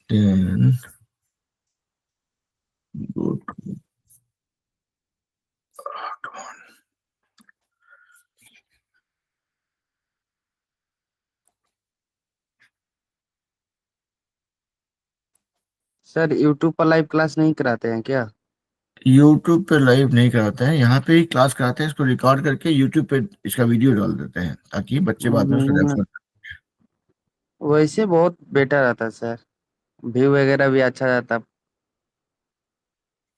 Then go to, come on. Sir YouTube पर live class नहीं कराते हैं क्या? यूट्यूब पे लाइव नहीं कराते हैं, यहाँ पे ही क्लास कराते हैं, इसको रिकॉर्ड करके यूट्यूब पे इसका वीडियो डाल देते हैं ताकि बच्चे बाद में उसको हम्म, रेफर। वैसे बहुत बेटर रहता सर। व्यू वगैरह भी अच्छा रहता।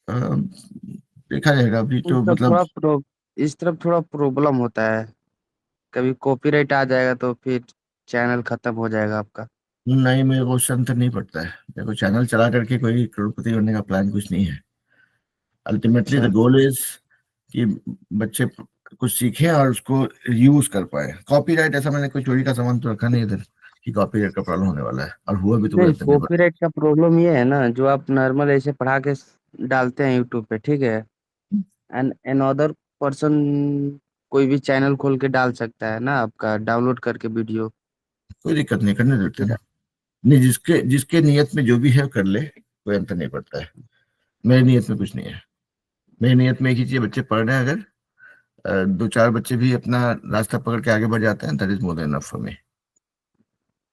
देखा जाएगा अभी इस तो तरफ मतलब। थोड़ा इस तरफ थोड़ा प्रॉब्लम होता है। कभी कॉपीराइट आ जाएगा तो फिर चैनल खत्म हो जाएगा आपका। नहीं, मेरे को उससे अंतर नहीं पड़ता है, मेरे को चैनल चला करके कोई करोड़पति बनने का प्लान कुछ नहीं है। अल्टीमेटली द अच्छा। गोल इज कि बच्चे कुछ सीखें और उसको यूज कर पाए। कॉपीराइट ऐसा मैंने कोई चोरी का सामान तो रखा नहीं इधर कि कॉपीराइट का प्रॉब्लम होने वाला है, और हुआ भी तो कोई नहीं, अंतर नहीं पड़ता। कॉपीराइट का प्रॉब्लम ये है ना, जो आप नॉर्मल ऐसे पढ़ा के डालते हैं यूट्यूब पे, ठीक है। एंड अनदर पर्सन कोई भी चैनल खोल के डाल सकता है ना आपका, डाउनलोड करके वीडियो। कोई दिक्कत नहीं, करने देते हैं ना। नहीं, जिसके जिसके नियत में जो भी है कर ले, कोई अंतर नहीं पड़ता है। मेरी नियत में कुछ नहीं है। मेरी नियत में एक ही चीज, बच्चे पढ़ रहे हैं, अगर दो चार बच्चे भी अपना रास्ता पकड़ के आगे बढ़ जाते हैं, that is more than enough for me.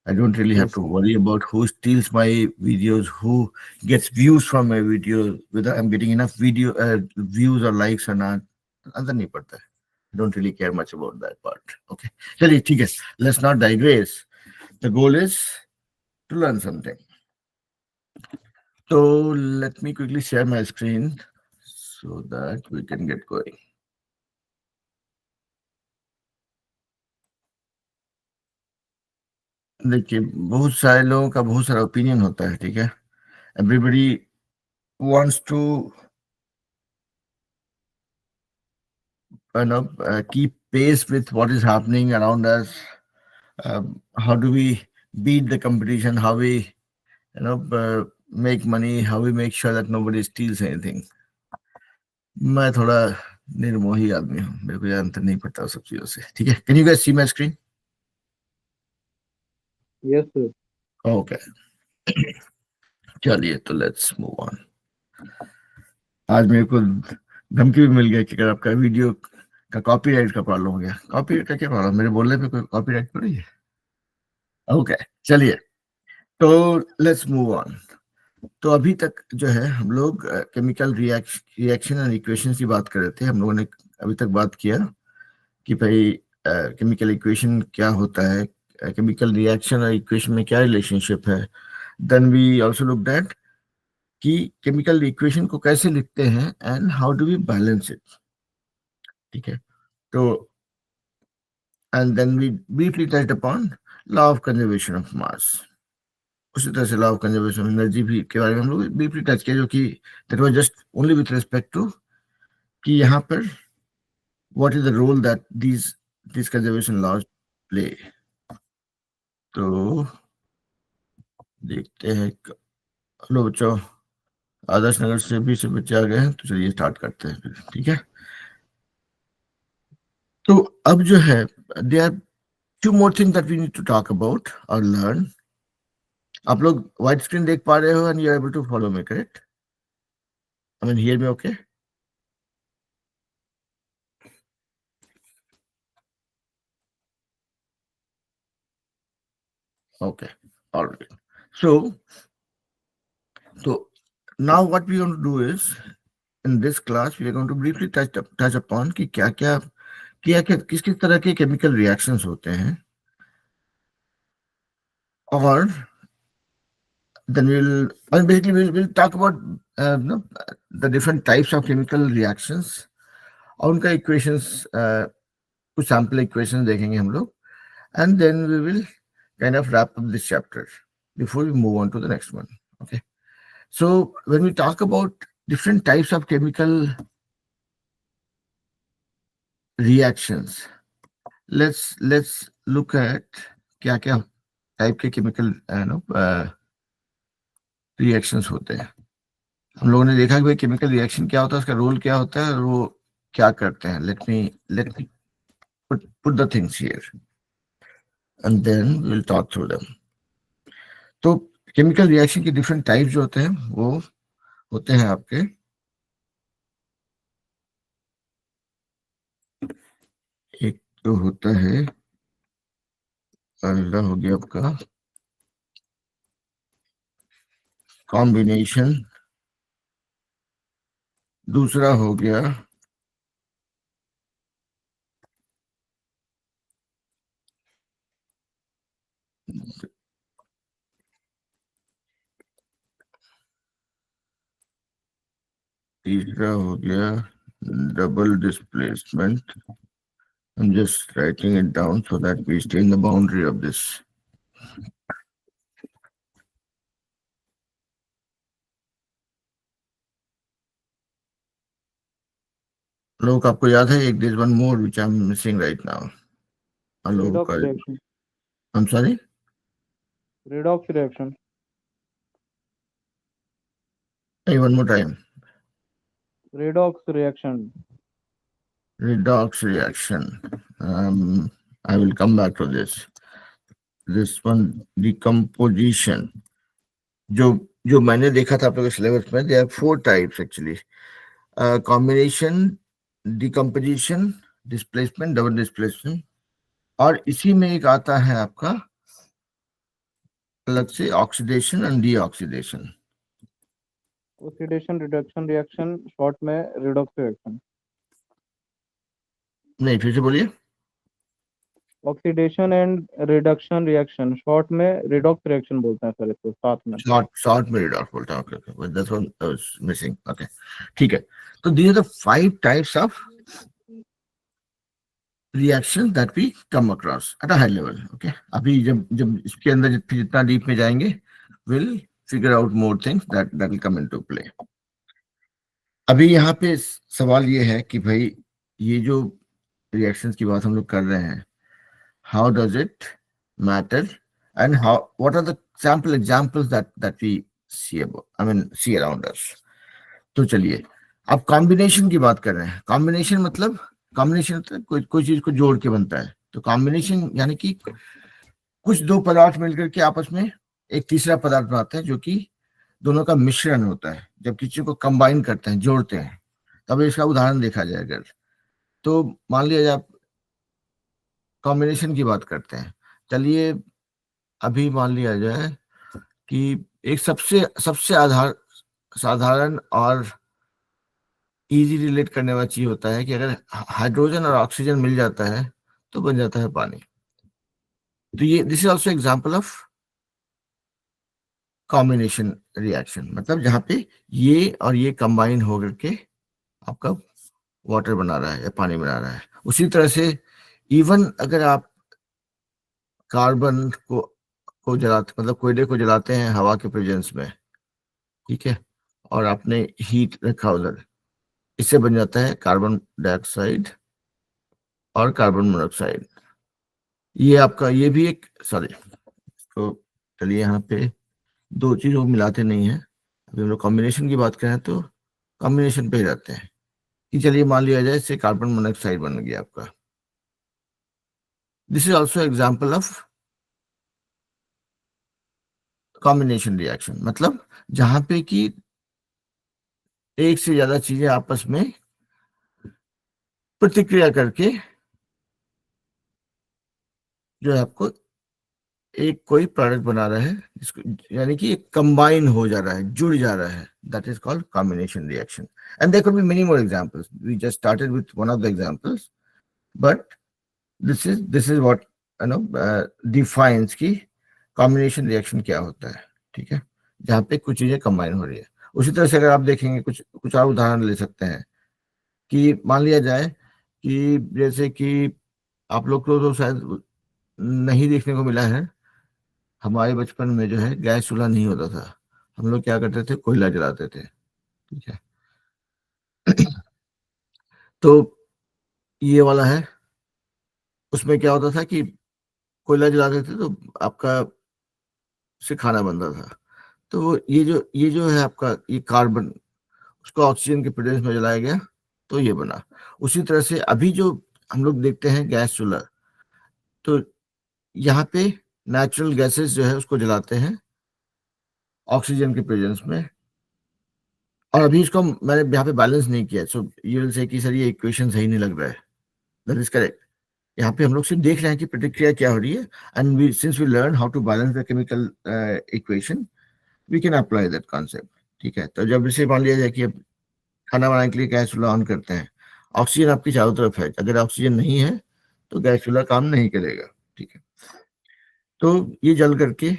I don't really have to worry about who steals my videos, who gets views from my videos, whether I'm getting enough video views or likes or not. अंदर नहीं पड़ता है. I don't really care much about that part. Okay. चलिए ठीक है. Let's not digress. The goal is to learn something. So let me quickly share my screen so that we can get going. देखिए, बहुत सारे लोगों का बहुत सारा ओपिनियन होता है, ठीक है. Everybody wants to keep pace with what is happening around us. How do we beat the competition? How we make money? How we make sure that nobody steals anything? मैं थोड़ा निर्मोही आदमी हूँ, मेरे को अंतर नहीं पड़ता सब चीजों से, ठीक है. Can you guys see my screen? Yes sir. Okay, चलिए तो लेट्स मूव ऑन. आज मेरे को धमकी भी मिल गया कि अगर आपका वीडियो का कॉपीराइट का प्रॉब्लम हो गया. कॉपीराइट का क्या प्रॉब्लम, मेरे बोलने पे कोई कॉपीराइट थोड़ी है. ओके, चलिए तो लेट्स मूव ऑन. तो अभी तक जो है हम लोग केमिकल रिएक्शन एंड इक्वेशन की बात कर रहे थे. हम लोगों ने अभी तक बात किया कि भाई केमिकल इक्वेशन क्या होता है, केमिकल रिएक्शन और इक्वेशन में क्या रिलेशनशिप है. Then we also looked at कि केमिकल इक्वेशन को कैसे लिखते हैं and how do we balance it, ठीक है. तो and then we briefly touched upon law of conservation of mass. उसी तरह से law of conservation of energy भी के बारे में हम लोग ब्रीफली टच किया, जो कि that was just only with respect to कि यहाँ पर what is the role that these conservation laws play. तो देखते हैं. हेलो बच्चों, आदर्श नगर से भी सब बच्चे आ गए हैं, तो चलिए स्टार्ट करते हैं फिर, ठीक है. तो अब जो है, there are two more thing that we need to talk about और लर्न. आप लोग व्हाइट स्क्रीन देख पा रहे हो and you are able to follow me, correct? I mean hear me, okay? Okay, all right. So, so now what we are going to do is, in this class we are going to briefly touch upon कि क्या क्या किस किस तरह के chemical reactions होते हैं, और then and basically we'll talk about no, the different types of chemical reactions और उनका इक्वेशंस, कुछ सैम्पल इक्वेशंस देखेंगे हम लोग, and then we will kind of wrap up this chapter before we move on to the next one. Okay. So when we talk about different types of chemical reactions, let's look at क्या क्या type के chemical reactions होते हैं. हम लोगों ने देखा कि भाई केमिकल रिएक्शन क्या होता है, उसका रोल क्या होता है और वो क्या करते हैं. Let me put the things here and then we'll talk through them. तो केमिकल रिएक्शन के डिफरेंट टाइप जो होते हैं वो होते हैं आपके, एक तो होता है, पहला हो गया आपका कॉम्बिनेशन, दूसरा हो गया तीसरा हो गया double displacement. I'm just writing it down so that we stay in the boundary of this. लोग आपको याद है एक this one more which I'm missing right now. लोग का redox reaction. I'm sorry. Redox reaction. Hey, one more time. Redox reaction. Redox reaction. I will come back to this. This one decomposition. जो मैंने देखा था आप लोगों के syllabus में, there are 4 types actually. Combination, decomposition, displacement, double displacement, और इसी में एक आता है आपका अलग से oxidation and deoxidation. Oxidation reduction reaction short में redox reaction. नहीं, फिर से बोलिए. Oxidation and reduction reaction short में redox reaction बोलते हैं सर इसको साथ में. शॉर्ट में रिडॉक्स बोलता हूँ. Okay, that's one I was missing. Okay, ठीक है. तो these are the 5 types of reaction that we come across at a high level. Okay, अभी जब जब इसके अंदर जितना डीप में जाएंगे will figure out more things that will come into play. अभी यहाँ पे सवाल ये है कि भाई ये जो रिएक्शंस की बात हम लोग कर रहे हैं, how does it matter and what are the sample examples that we see around us. तो चलिए, अब कॉम्बिनेशन की बात कर रहे हैं. कॉम्बिनेशन मतलब कोई चीज को जोड़ के बनता है. तो कॉम्बिनेशन यानी कि कुछ 2 पदार्थ मिलकर के आपस में एक तीसरा पदार्थ बनाते हैं, जो कि दोनों का मिश्रण होता है. जब किसी को कंबाइन करते हैं, जोड़ते हैं, तब इसका उदाहरण देखा जाए अगर, तो मान लिया आप कॉम्बिनेशन की बात करते हैं. चलिए अभी मान लिया जाए कि एक सबसे सबसे साधारण और इजी रिलेट करने वाला चीज होता है कि अगर हाइड्रोजन और ऑक्सीजन मिल जाता है तो बन जाता है पानी. तो ये this is also example of combination reaction, मतलब जहां पे ये और ये कंबाइन होकर के आपका वाटर बना रहा है या पानी बना रहा है. उसी तरह से इवन अगर आप कार्बन को जलाते, मतलब कोयले को जलाते हैं हवा के प्रेजेंस में, ठीक है, और आपने हीट रखा उधर, इससे बन जाता है कार्बन डाइऑक्साइड और कार्बन मोनोऑक्साइड. ये आपका ये भी एक सॉरी, तो चलिए यहाँ पे 2 चीजों को मिलाते नहीं है. अभी हम लोग कॉम्बिनेशन की बात करें तो कॉम्बिनेशन पे ही रहते हैं कि चलिए मान लिया जाए इससे कार्बन मोनोऑक्साइड बन गया आपका. This is also example of combination reaction, मतलब जहां पे कि एक से ज्यादा चीजें आपस में प्रतिक्रिया करके जो है आपको एक कोई प्रोडक्ट बना रहा है, जिसको यानी कि एक कंबाइन हो जा रहा है, जुड़ जा रहा है. That is called combination reaction. And there could be many more examples. We just started with one of the examples, but this is what you know defines की कॉम्बिनेशन रिएक्शन क्या होता है. ठीक है, जहाँ पे कुछ चीजें कंबाइन हो रही है. उसी तरह से अगर आप देखेंगे कुछ और उदाहरण ले सकते हैं कि मान लिया जाए कि जैसे कि आप लोग को तो शायद नहीं देखने को मिला है, हमारे बचपन में जो है गैस चूल्हा नहीं होता था. हम लोग क्या करते थे, कोयला जलाते थे. ठीक है, तो ये वाला है, उसमें क्या होता था कि कोयला जलाते थे तो आपका से खाना बनता था. तो ये जो है आपका ये कार्बन, उसको ऑक्सीजन के प्रेजेंस में जलाया गया तो ये बना. उसी तरह से अभी जो हम लोग देखते हैं गैस चूल्हा, तो यहाँ पे नेचुरल गैसेस जो है उसको जलाते हैं ऑक्सीजन के प्रेजेंस में, और अभी इसको मैंने यहाँ पे बैलेंस नहीं किया, सो यू विल से कि सर ये इक्वेशन सही नहीं लग रहा है। That is correct. यहाँ पे हम लोग सिर्फ देख रहे हैं कि प्रतिक्रिया क्या हो रही है, and we since we learn how to balance the chemical equation, we can apply that concept. ठीक है, तो जब इसे मान लिया जाए कि अब खाना बनाने के लिए गैस चूल्हा ऑन करते हैं, ऑक्सीजन आपकी चारों तरफ है, अगर ऑक्सीजन नहीं है तो गैस चूल्हा काम नहीं करेगा। ठीक है, तो ये जल करके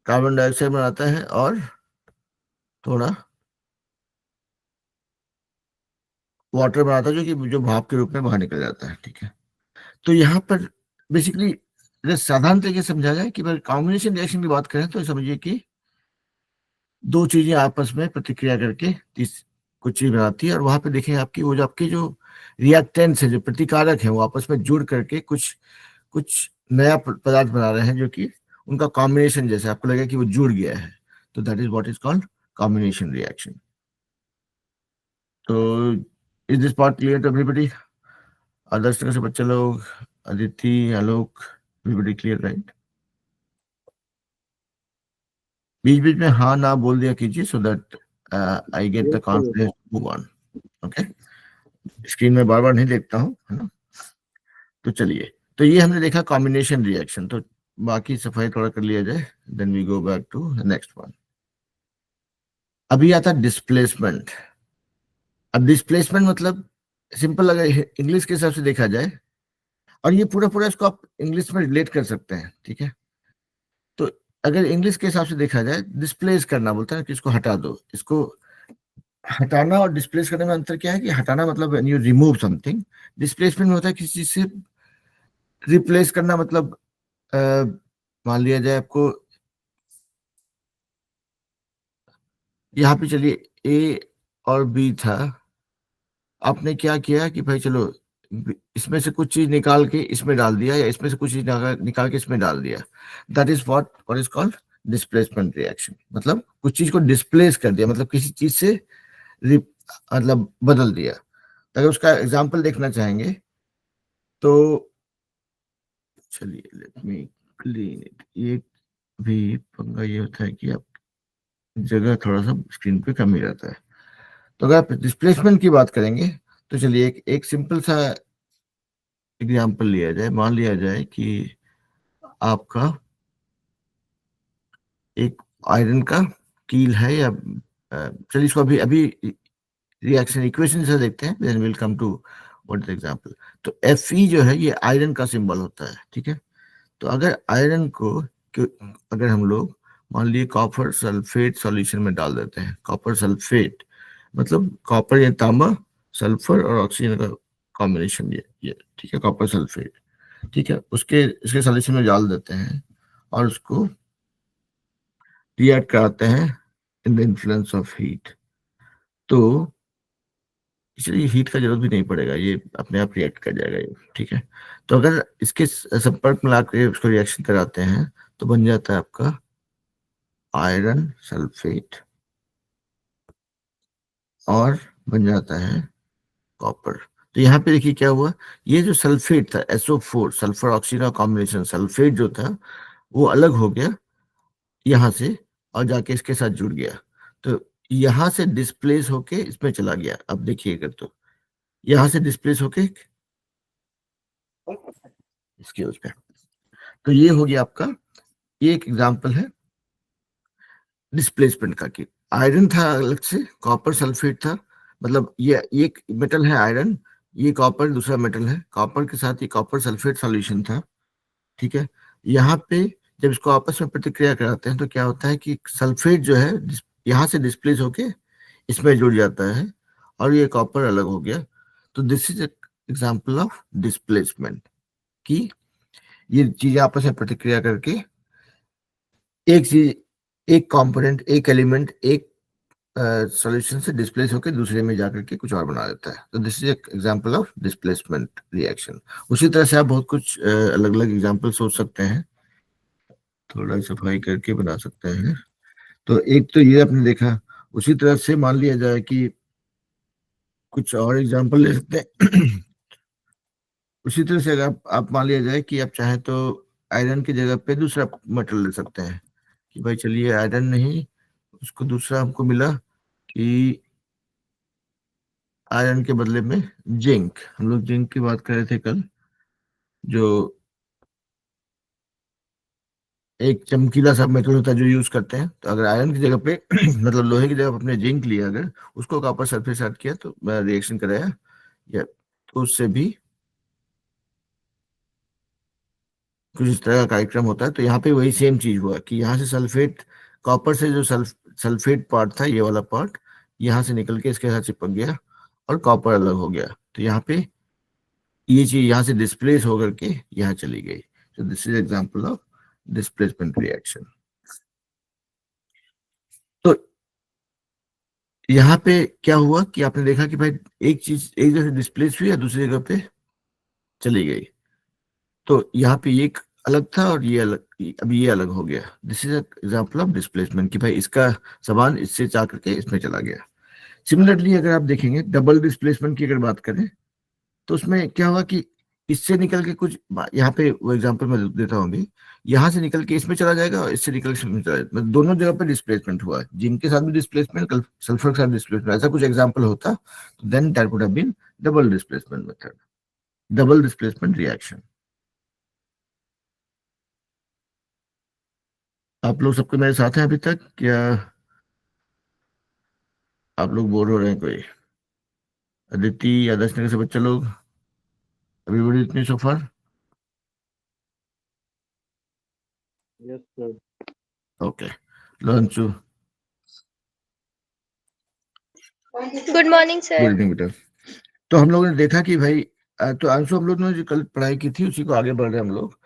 कार्बन डाइऑक्साइड बनाता है और थोड़ा वाटर बनाता है, जो कि जो भाप के रूप में बाहर निकल जाता है। ठीक है, तो यहाँ पर बेसिकली साधारण तरीके से समझा जाए कि भाई कॉम्बिनेशन रिएक्शन की बात करें तो समझिए कि दो चीजें आपस में प्रतिक्रिया करके कुछ चीज बनाती है, और वहां पे देखें आपकी वो जो आपके जो रिएक्टेंट्स है, जो प्रतिकारक है, वो आपस में जुड़ करके कुछ कुछ नया पदार्थ बना रहे हैं, जो कि उनका कॉम्बिनेशन जैसे आपको लगेगा कि वो जुड़ गया है, तो that is what is called combination reaction. तो is this part clear to everybody? आदर्श तरह से बच्चे लोग, Aditi, Alok, everybody clear right? बीच बीच में हाँ ना बोल दिया कीजिए, so that I get the confidence to move on. Okay, screen में बार बार नहीं देखता हूँ, है ना। तो चलिए, तो ये हमने देखा कॉम्बिनेशन रिएक्शन, तो बाकी सफाई थोड़ा कर लिया जाए, then we go back to the next one. अभी आता डिस्प्लेसमेंट। अब डिस्प्लेसमेंट मतलब सिंपल, अगर इंग्लिश के हिसाब से देखा जाए, और ये पूरा पूरा इसको आप इंग्लिश में रिलेट कर सकते हैं। ठीक है, तो अगर इंग्लिश के हिसाब से देखा जाए, डिस्प्लेस करना बोलता है कि इसको हटा दो, इसको हटाना और डिस्प्लेस करने में अंतर क्या है कि हटाना मतलब when you remove something, displacement में होता है किसी चीज से रिप्लेस करना, मतलब अ, मान लिया जाए आपको यहाँ पे, चलिए ए और बी था, आपने क्या किया कि भाई चलो इसमें से कुछ चीज निकाल के इसमें डाल दिया, या इसमें से कुछ चीज निकाल के इसमें डाल दिया, that is what is called displacement reaction. मतलब कुछ चीज को डिस्प्लेस कर दिया, मतलब किसी चीज से मतलब बदल दिया। तो अगर उसका एग्जाम्पल देखना चाहेंगे तो चलिए, लेट मी क्लीन इट। ये भी पंगा ये होता है कि आप जगह थोड़ा सा स्क्रीन पे कम ही रहता है। तो अगर आप डिस्प्लेसमेंट की बात करेंगे तो चलिए एक सिंपल सा एग्जाम्पल लिया जाए। मान लिया जाए कि आपका एक आयरन का कील है, या चलिए इसको अभी अभी रिएक्शन इक्वेशन से देखते हैं, then will come to what is example. तो Fe जो है ये आयरन का सिंबल होता है। ठीक है, तो अगर आयरन को अगर हम लोग मान लिए कॉपर सल्फेट सॉल्यूशन में डाल देते हैं, कॉपर सल्फेट मतलब कॉपर या तांबा, सल्फर और ऑक्सीजन का कॉम्बिनेशन, ये ठीक है, कॉपर सल्फेट। ठीक है, उसके इसके सॉल्यूशन में डाल देते हैं और उसको रिएक्ट कराते हैं in the influence of heat. तो इसलिए हीट का जरूरत भी नहीं पड़ेगा, ये अपने आप रिएक्ट कर जाएगा ये। ठीक है, तो अगर इसके संपर्क में लाकर उसको रिएक्शन कराते हैं तो बन जाता है आपका आयरन सल्फेट, और बन जाता है कॉपर। तो यहाँ पे देखिए क्या हुआ, ये जो सल्फेट था SO4, सल्फर ऑक्सीजन का कॉम्बिनेशन, सल्फेट जो था वो अलग हो गया यहाँ से और जाके इसके साथ जुड़ गया, तो यहाँ से डिस्प्लेस होके इसमें चला गया। अब देखिए अगर तो यहाँ से डिस्प्लेस होके इसके उस पे, तो ये हो गया आपका, ये एक एग्जांपल है डिस्प्लेसमेंट का। कि आयरन था अलग से, कॉपर सल्फेट था, मतलब ये एक मेटल है आयरन, ये कॉपर दूसरा मेटल है, कॉपर के साथ ये कॉपर सल्फेट सॉल्यूशन था। ठीक है, यहाँ पे जब इसको आपस में प्रतिक्रिया कराते हैं तो क्या होता है कि सल्फेट जो है यहाँ से डिस्प्लेस होके इसमें जुड़ जाता है और ये कॉपर अलग हो गया। तो this is example of displacement, कि ये चीजें आपस में प्रतिक्रिया करके एक चीज, एक कंपोनेंट, एक एलिमेंट एक सॉल्यूशन से डिस्प्लेस होकर दूसरे में जाकर के कुछ और बना देता है। तो this is example of displacement reaction. उसी तरह से आप बहुत कुछ अलग अलग एग्जांपल सोच सकते हैं, थोड़ा सफाई करके बना सकते हैं। तो एक तो ये आपने देखा, उसी तरह से मान लिया जाए कि कुछ और एग्जांपल ले सकते हैं। उसी तरह से अगर आप मान लिया जाए कि आप चाहें तो आयरन की जगह पे दूसरा मेटल ले सकते हैं कि भाई चलिए आयरन नहीं, उसको दूसरा हमको मिला कि आयरन के बदले में जिंक। हम लोग जिंक की बात कर रहे थे कल, जो एक चमकीला सा मेटल होता है जो यूज करते हैं। तो अगर आयरन की जगह पे मतलब लोहे की जगह पे अपने जिंक लिया, अगर उसको कॉपर सल्फेट ऐड किया तो रिएक्शन कराया या तो उससे भी कुछ इस तरह का कार्यक्रम होता है। तो यहाँ पे वही सेम चीज हुआ कि यहाँ से सल्फेट, कॉपर से जो सल्फेट पार्ट था, ये वाला पार्ट यहाँ से निकल के इसके साथ चिपक गया और कॉपर अलग हो गया। तो यहाँ पे ये चीज यहाँ से डिस्प्लेस होकर के यहाँ चली गई। तो this is example of displacement reaction. तो यहाँ पे क्या हुआ कि आपने देखा कि भाई एक चीज एक जगह से डिस्प्लेस हुई या दूसरी जगह पे चली गई। तो यहाँ पे ये एक अलग था और ये अलग, अभी ये अलग हो गया। This is example of displacement कि भाई इसका सामान इससे जा करके इसमें चला गया। सिमिलरली अगर आप देखेंगे डबल डिस्प्लेसमेंट की अगर बात करें तो उसमें क्या हुआ कि इससे निकल के कुछ, यहाँ पे वो एग्जांपल मैं देता हूँ अभी, यहाँ से निकल के इसमें चला जाएगा और इससे निकल के इसमें चला जाएगा, मतलब दोनों जगह पे डिस्प्लेसमेंट हुआ। जिंक के साथ भी डिस्प्लेसमेंट, सल्फर के साथ डिस्प्लेसमेंट, ऐसा कुछ एग्जांपल होता then that would have been double displacement method, double displacement reaction. आप लोग सबके मेरे साथ हैं अभी तक, क्या आप लोग बोर हो रहे हैं? कोई अदिति या दस नगर से बच्चे लोग, एवरीबॉडी इतनी so far? Yes sir. Okay, लंचू, good morning good sir. Evening बेटा। तो हम लोगों ने देखा कि भाई तो अंशु हम लोग ने जो कल पढ़ाई की थी उसी को आगे बढ़ रहे हैं हम लोग।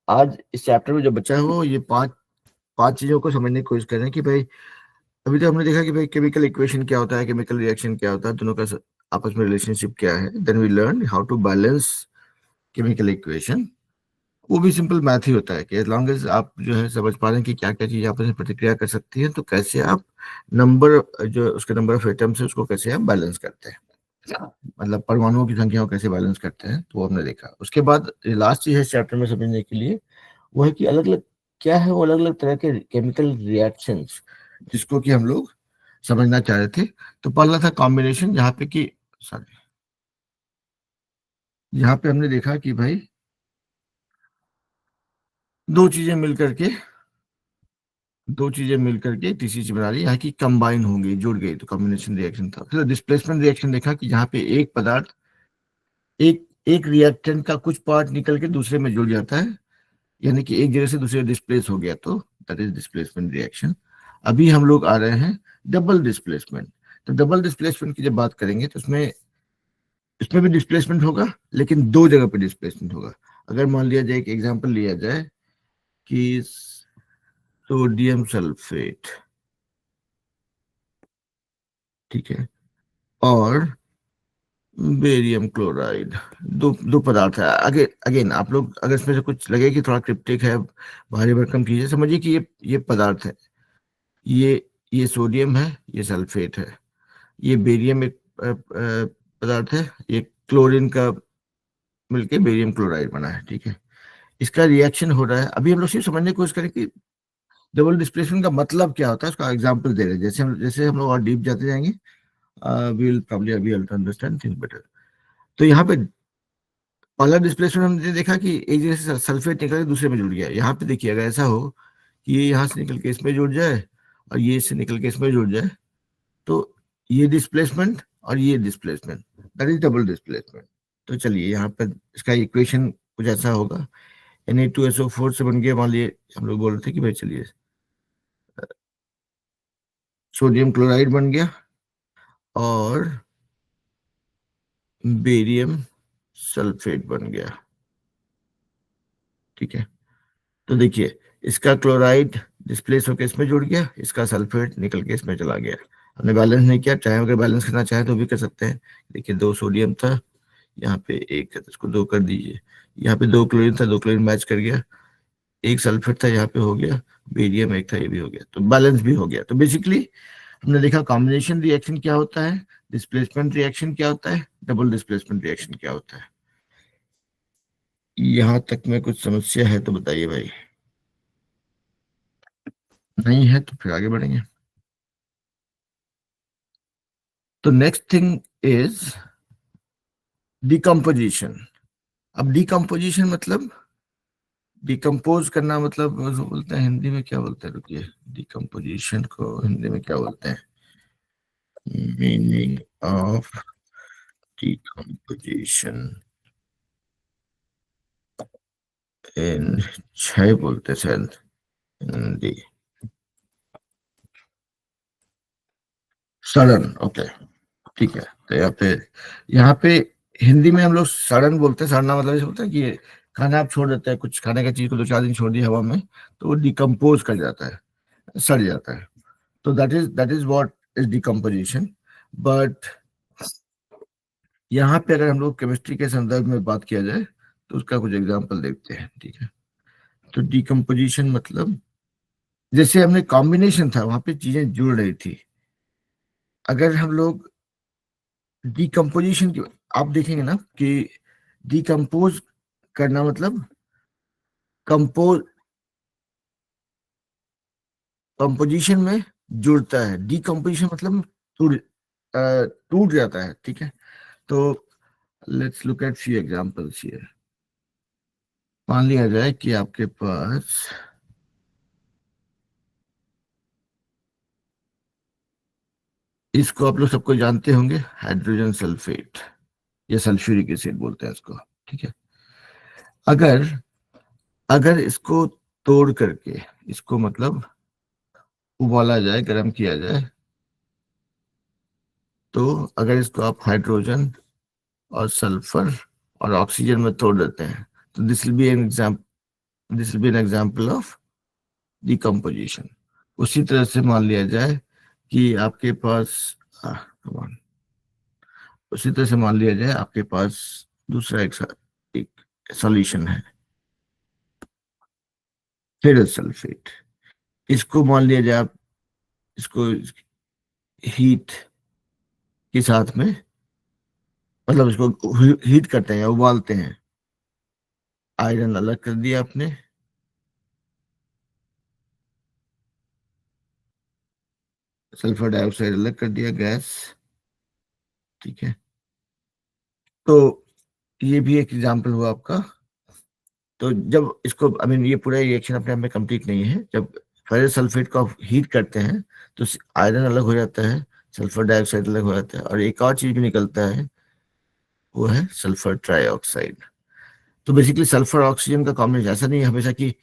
आज इस चैप्टर में जो बचा है वो ये पांच पांच चीजों को समझने की कोशिश कर रहे हैं कि भाई अभी तो हमने देखा कि भाई केमिकल इक्वेशन क्या होता है, केमिकल रिएक्शन क्या होता है, दोनों का आपस में रिलेशनशिप क्या है। Then we learn how to balance chemical equation. वो भी सिंपल मैथ ही होता है कि एज लॉन्ग एज आप जो है समझ पा रहे हैं कि क्या क्या चीज आपस में प्रतिक्रिया कर सकती है, तो कैसे आप नंबर, जो उसके नंबर ऑफ एटम्स है उसको कैसे आप बैलेंस करते हैं, मतलब परमाणुओं की संख्या को कैसे बैलेंस करते हैं, तो वो हमने देखा। उसके बाद लास्ट चीज है इस चैप्टर में समझने के लिए, वो है कि अलग अलग क्या है, वो अलग अलग तरह के केमिकल रिएक्शंस जिसको कि हम लोग समझना चाह रहे थे। तो पहला था कॉम्बिनेशन, जहाँ पे कि सॉरी, यहाँ पे हमने देखा कि भाई दो चीजें मिलकर के तीसरी चीज बना रही है कि कंबाइन होंगी, जुड़ गई, तो कॉम्बिनेशन रिएक्शन था। फिर डिस्प्लेसमेंट रिएक्शन देखा कि जहाँ पे एक पदार्थ, एक एक रिएक्टेंट का कुछ पार्ट निकल के दूसरे में जुड़ जाता है, यानी कि एक जगह से दूसरे डिस्प्लेस हो गया, तो दैट इज डिस्प्लेसमेंट रिएक्शन। अभी हम लोग आ रहे हैं डबल डिस्प्लेसमेंट। तो डबल डिस्प्लेसमेंट की जब बात करेंगे तो इसमें भी डिस्प्लेसमेंट होगा, लेकिन दो जगह पे डिस्प्लेसमेंट होगा। अगर मान लिया जाए, एक एग्जांपल लिया जाए कि सोडियम सल्फेट, ठीक है, और बेरियम क्लोराइड, दो दो पदार्थ है। आगे अगेन आप लोग अगर इसमें से कुछ लगे कि थोड़ा क्रिप्टिक है, भारी भरकम कीजिए, समझिए कि ये पदार्थ है, ये सोडियम है, ये सल्फेट है, ये बेरियम एक पदार्थ है, ये क्लोरीन का मिलके बेरियम क्लोराइड बना है, ठीक है। इसका रिएक्शन हो रहा है। अभी हम लोग सिर्फ समझने की कोशिश करें कि डबल डिस्प्लेसमेंट का मतलब क्या होता है, उसका एग्जांपल दे रहे हैं। जैसे हम लोग और डीप जाते जाएंगे, we will probably be able to understand things better. तो यहाँ पे पहला डिस्प्लेसमेंट हमने देखा कि एक जगह से सल्फेट निकल के दूसरे में जुड़ गया। यहाँ पे देखिए, अगर ऐसा हो कि ये यहाँ से निकल के इसमें जुड़ जाए और ये इससे निकल के इसमें जुड़ जाए, तो ये डिस्प्लेसमेंट और ये displacement, that is double displacement. तो चलिए यहाँ पर इसका इक्वेशन कुछ ऐसा होगा, Na2SO4 से बन गया, मान लिए हम लोग बोल रहे थे कि भाई चलिए सोडियम क्लोराइड बन गया और बेरियम सल्फेट बन गया, ठीक है। तो देखिए, इसका क्लोराइड डिस्प्लेस होकर इसमें जुड़ गया, इसका सल्फेट निकल के इसमें चला गया। हमने बैलेंस नहीं किया, चाहे अगर बैलेंस करना चाहे तो भी कर सकते हैं। देखिए, दो सोडियम था, यहाँ पे एक है तो इसको दो कर दीजिए। यहाँ पे दो क्लोरीन था, दो क्लोरीन मैच कर गया, एक सल्फेट था, यहाँ पे हो गया बेरियम, एक था, ये भी हो गया, तो बैलेंस भी हो गया। तो बेसिकली हमने देखा कॉम्बिनेशन रिएक्शन क्या होता है, डिस्प्लेसमेंट रिएक्शन क्या होता है, डबल डिस्प्लेसमेंट रिएक्शन क्या होता है। यहां तक में कुछ समस्या है तो बताइए भाई, नहीं है तो फिर आगे बढ़ेंगे। तो नेक्स्ट थिंग इज डिकम्पोजिशन। अब डिकम्पोजिशन मतलब डिकम्पोज करना, मतलब उसको बोलते हैं हिंदी में क्या बोलते हैं, रुकिए, डिकम्पोजिशन को हिंदी में क्या बोलते हैं, मीनिंग ऑफ डिकम्पोजिशन इन छह बोलते हैं शायद हिंदी, सड़न, ओके ठीक है। तो यहाँ पे हिंदी में हम लोग सड़न बोलते हैं। सड़ना मतलब ऐसे बोलते हैं कि ये खाना आप छोड़ देते हैं, कुछ खाने का चीज को 2-4 दिन छोड़ दिया हवा में तो वो डिकम्पोज कर जाता है, सड़ जाता है। तो that is what is decomposition. But यहाँ पे अगर हम लोग केमिस्ट्री के संदर्भ में बात किया जाए तो उसका कुछ एग्जाम्पल देखते हैं, ठीक है। तो डिकम्पोजिशन मतलब जैसे हमने कॉम्बिनेशन था, वहां पे चीजें जुड़ रही थी। अगर हम लोग डिकम्पोजिशन की आप देखेंगे ना कि डिकम्पोज करना मतलब कंपोज कंपोजिशन में जुड़ता है, डिकम्पोजिशन मतलब टूट टूट जाता है, ठीक है। तो let's look at few examples here. मान लिया जाए कि आपके पास इसको आप लोग सबको जानते होंगे, हाइड्रोजन सल्फेट या सल्फ्यूरिक एसिड बोलते हैं इसको, ठीक है। अगर अगर इसको तोड़ करके इसको मतलब उबाला जाए, गर्म किया जाए, तो अगर इसको आप हाइड्रोजन और सल्फर और ऑक्सीजन में तोड़ देते हैं तो this will be an example of decomposition. उसी तरह से मान लिया जाए कि आपके पास come on, उसी तरह से मान लिया जाए आपके पास दूसरा एक सॉल्यूशन है, फेरस सल्फेट। इसको मान लिया जाए आप इसको हीट के साथ में, मतलब इसको हीट करते हैं या उबालते हैं, आयरन अलग कर दिया आपने, सल्फर डाइऑक्साइड अलग कर दिया, गैस, ठीक है। तो ये भी एक एग्जांपल हुआ आपका। तो जब इसको आई मीन ये पूरा रिएक्शन अपने आप में कंप्लीट नहीं है, जब फेरस सल्फेट को आप हीट करते हैं तो आयरन अलग हो जाता है, सल्फर डाइऑक्साइड अलग हो जाता है, और एक और चीज भी निकलता है, वो है सल्फर ट्राइऑक्साइड। तो बेसिकली सल्फर ऑक्सीजन का कॉम्बिनेशन, ऐसा नहीं है हमेशा कि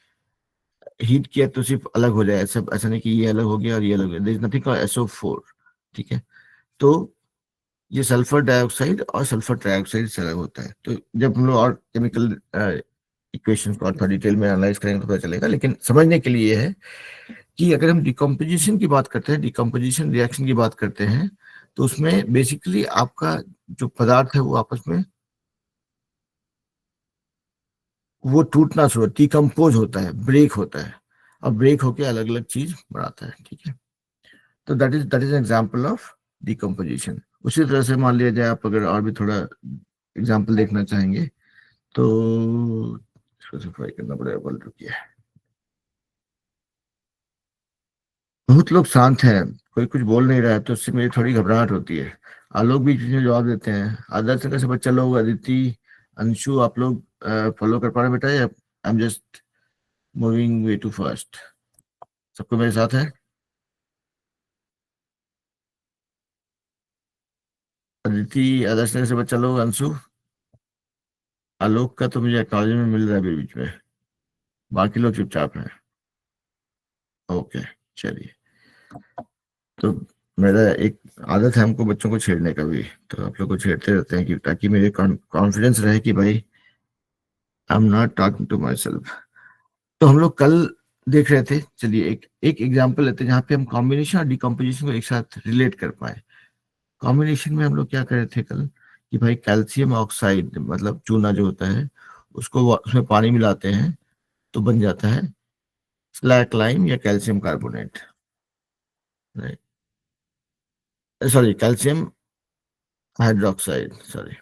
हीट किया तो सिर्फ अलग हो जाए, ऐसा ऐसा नहीं कि ये अलग हो गया और ये अलग हो गया, there is nothing called SO4, ठीक है। तो ये सल्फर डाइऑक्साइड और सल्फर ट्राइऑक्साइड से अलग होता है। तो जब हम लोग और केमिकल इक्वेशन को और थोड़ा डिटेल में एनालाइज करेंगे तो पता चलेगा, लेकिन समझने के लिए ये है कि अगर हम डिकम्पोजिशन की बात करते हैं, डिकम्पोजिशन रिएक्शन की बात करते हैं, तो उसमें बेसिकली आपका जो पदार्थ है वो आपस में वो टूटना शुरू, डिकम्पोज होता है, ब्रेक होता है, और ब्रेक होके अलग अलग चीज बनाता है, ठीक है। तो that is an example of decomposition. उसी तरह से मान लिया जाए आप अगर और भी थोड़ा एग्जांपल देखना चाहेंगे तो स्पेसिफाई करना पड़ेगा, बोल रुकिए। बहुत लोग शांत हैं, कोई कुछ बोल नहीं रहा है, तो उससे मेरी थोड़ी घबराहट होती है। आलोक भी चीजें जवाब देते हैं, आदर्श का से बच्चा लोग, अदिति, अंशु, आप लोग फॉलो कर पा रहे हैं बेटा, या I am just moving way too fast? सबको मेरे साथ है? अदिति, आदर्श नगर से बच्चा लोग, अंशु, आलोक का तो मुझे एक्नॉलेजमेंट मिल रहा है बीच बीच में, बाकी लोग चुपचाप हैं। ओके, चलिए। तो मेरा एक आदत है हमको बच्चों को छेड़ने का भी, तो आप लोग को छेड़ते रहते हैं कि ताकि मेरे कॉन्फिडेंस रहे कि भाई I am not talking to myself. तो हम लोग कल देख रहे थे, चलिए एक एक एग्जांपल लेते हैं जहाँ पे हम कॉम्बिनेशन और डिकम्पोजिशन को एक साथ रिलेट कर पाए। कॉम्बिनेशन में हम लोग क्या कर रहे थे कल कि भाई कैल्शियम ऑक्साइड मतलब चूना जो होता है उसको उसमें पानी मिलाते हैं तो बन जाता है स्लैक लाइम या calcium carbonate, sorry calcium hydroxide, sorry,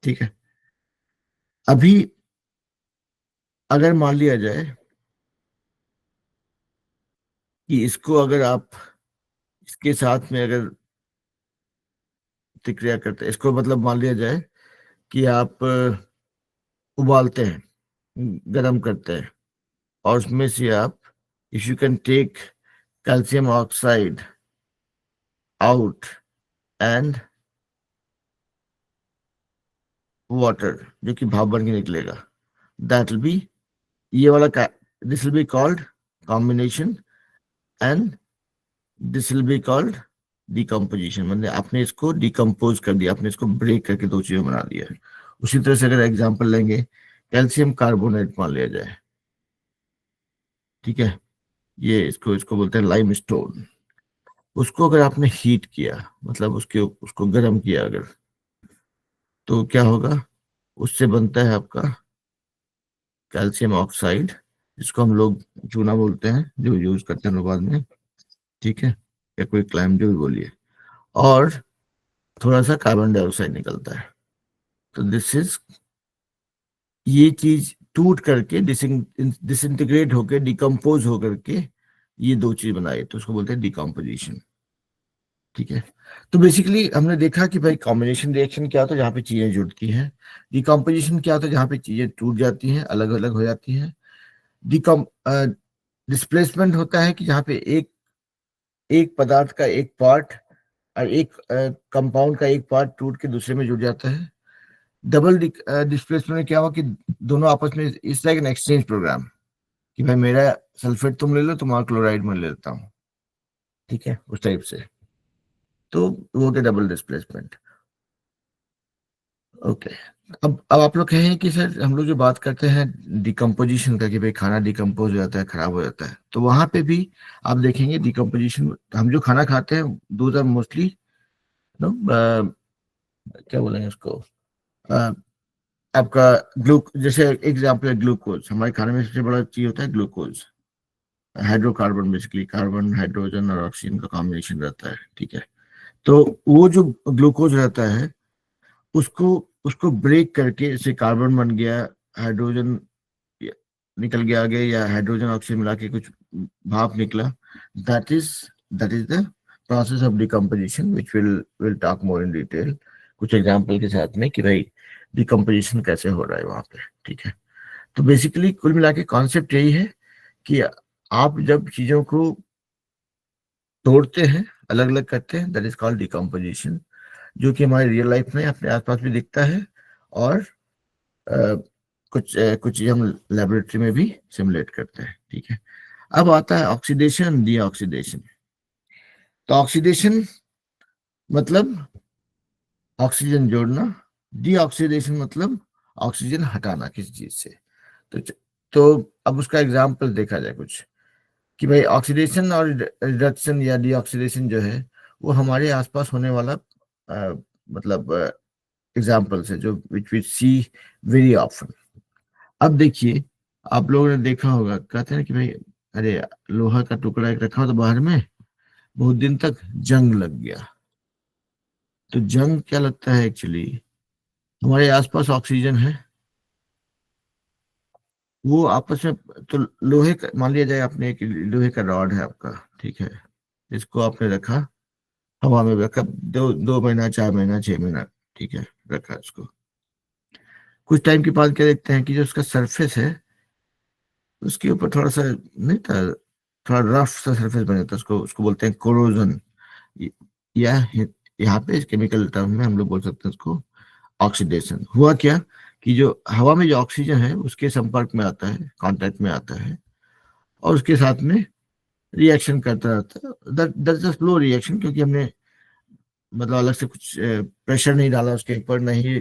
ठीक है। अभी अगर मान लिया जाए कि इसको अगर आप इसके साथ में अगर प्रतिक्रिया करते हैं, इसको मतलब मान लिया जाए कि आप उबालते हैं, गरम करते हैं, और उसमें से आप if you can take calcium oxide out and water, जो कि भाप बन के निकलेगा, दैट विल बी, ये वाला this will be called combination, and this will be called decomposition. मतलब आपने इसको डिकम्पोज कर दिया, आपने इसको ब्रेक करके दो चीजें बना दिया है। उसी तरह से अगर एग्जांपल लेंगे, कैल्शियम कार्बोनेट मान लिया जाए, ठीक है, ये इसको इसको बोलते हैं लाइमस्टोन। उसको अगर आपने हीट किया, मतलब उसको गर्म किया अगर, तो क्या होगा, उससे बनता है आपका कैल्शियम ऑक्साइड, जिसको हम लोग चूना बोलते हैं, जो यूज करते हैं लोग बाद में, ठीक है, या कोई क्लाइम जो भी बोलिए, और थोड़ा सा कार्बन डाइऑक्साइड निकलता है। तो दिस इज, ये चीज टूट करके डिसइंटीग्रेट होकर डिकम्पोज होकर के ये दो चीज बनाई, तो उसको बोलते हैं डिकम्पोजिशन, ठीक है। तो बेसिकली हमने देखा कि भाई कॉम्बिनेशन रिएक्शन क्या होता है, जहाँ पे चीजें जुड़ती हैं। डिकम्पोजिशन क्या होता है, जहाँ पे चीजें टूट जाती हैं, अलग अलग हो जाती हैं। डिकम डिस्प्लेसमेंट होता है कि जहाँ पे एक एक पदार्थ का एक पार्ट और एक कंपाउंड का एक पार्ट टूट के दूसरे में जुड़ जाता है। डबल डिस्प्लेसमेंट में क्या हुआ कि दोनों आपस में इस लाइक एन एक्सचेंज प्रोग्राम, कि भाई मेरा सल्फेट तुम ले लो, तुम्हारा क्लोराइड मैं ले लेता हूँ, ठीक है, उस टाइप से। तो वो के डबल डिस्प्लेसमेंट। ओके, अब आप लोग कहें कि सर हम लोग जो बात करते हैं डिकम्पोजिशन का, कि भाई खाना डिकम्पोज हो जाता है, खराब हो जाता है, तो वहां पे भी आप देखेंगे डिकम्पोजिशन, हम जो खाना खाते हैं दोज आर मोस्टली नो, क्या बोलेंगे उसको, आपका जैसे एग्जाम्पल है ग्लूकोज, हमारे खाने में सबसे बड़ा चीज होता है glucose, hydrocarbon, basically carbon hydrogen और ऑक्सीजन का कॉम्बिनेशन रहता है, ठीक है। तो वो जो ग्लूकोज रहता है, उसको उसको ब्रेक करके, जैसे कार्बन बन गया, हाइड्रोजन निकल गया आगे, या हाइड्रोजन ऑक्सीजन मिला के कुछ भाप निकला, that is that is the process of decomposition, which will talk more in detail कुछ एग्जांपल के साथ में, कि भाई डिकम्पोजिशन कैसे हो रहा है वहां पे, ठीक है। तो बेसिकली कुल मिला के कॉन्सेप्ट यही है कि आप जब चीजों को तोड़ते हैं, अलग अलग करते हैं, दैट इज कॉल्ड डिकम्पोजिशन, जो कि हमारे रियल लाइफ में अपने आसपास भी दिखता है, और कुछ चीज हम लेबोरेटरी में भी सिमुलेट करते हैं, ठीक है। अब आता है ऑक्सीडेशन, डीऑक्सीडेशन। तो ऑक्सीडेशन मतलब ऑक्सीजन जोड़ना, डीऑक्सीडेशन मतलब ऑक्सीजन हटाना किसी चीज से। तो तो अब उसका एग्जाम्पल देखा जाए कुछ, कि भाई ऑक्सीडेशन और रिडक्शन या डीऑक्सीडेशन जो है, वो हमारे आसपास होने वाला मतलब एग्जाम्पल्स है, जो which we see very often. अब देखिए, आप लोगों ने देखा होगा, कहते हैं कि भाई अरे लोहा का टुकड़ा एक रखा हो तो बाहर में बहुत दिन तक जंग लग गया। तो जंग क्या लगता है, एक्चुअली हमारे आसपास ऑक्सीजन है, वो आपस में, तो लोहे का मान लिया जाए, आपने एक लोहे का रॉड है आपका, ठीक है, इसको आपने रखा हवा में, रखा 2 महीना, 4 महीना, 6 महीना, ठीक है, रखा इसको। कुछ टाइम के बाद क्या देखते हैं कि जो उसका सरफेस है, उसके ऊपर थोड़ा सा नहीं था, थोड़ा रफ सा सरफेस बना था, उसको उसको बोलते हैं कोरोजन, या यहाँ पे केमिकल टर्म में हम लोग बोल सकते हैं उसको ऑक्सीडेशन। हुआ क्या कि जो हवा में जो ऑक्सीजन है उसके संपर्क में आता है, कांटेक्ट में आता है, और उसके साथ में रिएक्शन करता रहता है। That is a slow reaction, क्योंकि हमने मतलब अलग से कुछ प्रेशर नहीं डाला उसके ऊपर, नहीं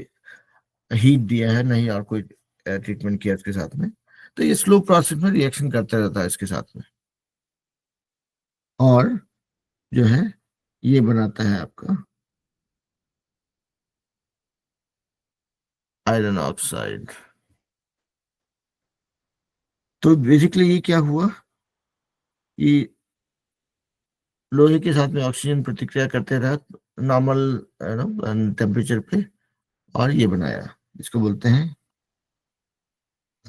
हीट दिया है, नहीं और कोई ट्रीटमेंट किया इसके साथ में। तो ये स्लो प्रोसेस में रिएक्शन करता रहता है इसके साथ में, और जो है ये बनाता है आपका आयरन ऑक्साइड। तो बेसिकली ये क्या हुआ कि लोहे के साथ में ऑक्सीजन प्रतिक्रिया करते रहा नॉर्मल टेम्परेचर पे, और ये बनाया, इसको बोलते हैं